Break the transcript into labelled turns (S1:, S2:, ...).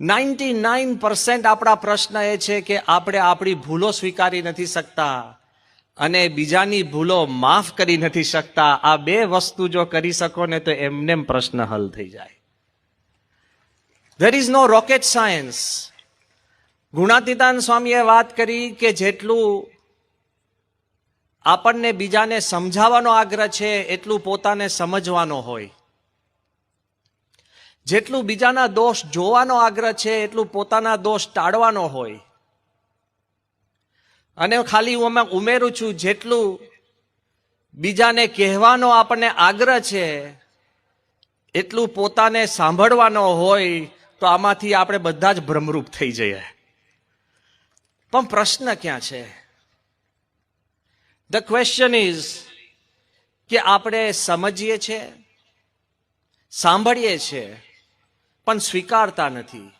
S1: 99% આપણા પ્રશ્ન એ છે કે આપણે આપણી ભૂલો સ્વીકારી નથી શકતા અને બીજાની ભૂલો માફ કરી નથી શકતા. આ બે વસ્તુ જો કરી શકો ને તો એમને પ્રશ્ન હલ થઈ જાય. There is no rocket science. ગુણાતીતાન સ્વામીએ વાત કરી કે જેટલું આપણને બીજાને સમજાવવાનો આગ્રહ છે એટલું પોતાને સમજવાનો હોય. જેટલું બીજાના દોષ જોવાનો આગ્રહ છે એટલું પોતાના દોષ ટાળવાનો હોય. અને ખાલી હું આમાં ઉમેરું છું, જેટલું બીજાને કહેવાનો આપણને આગ્રહ છે એટલું પોતાને સાંભળવાનો હોય. તો આમાંથી આપણે બધા જ ભ્રમરૂપ થઈ જઈએ. પણ પ્રશ્ન ક્યાં છે? ધ ક્વેશ્ચન ઇઝ કે આપણે સમજીએ છીએ, સાંભળીએ છીએ, પણ સ્વીકારતા નથી.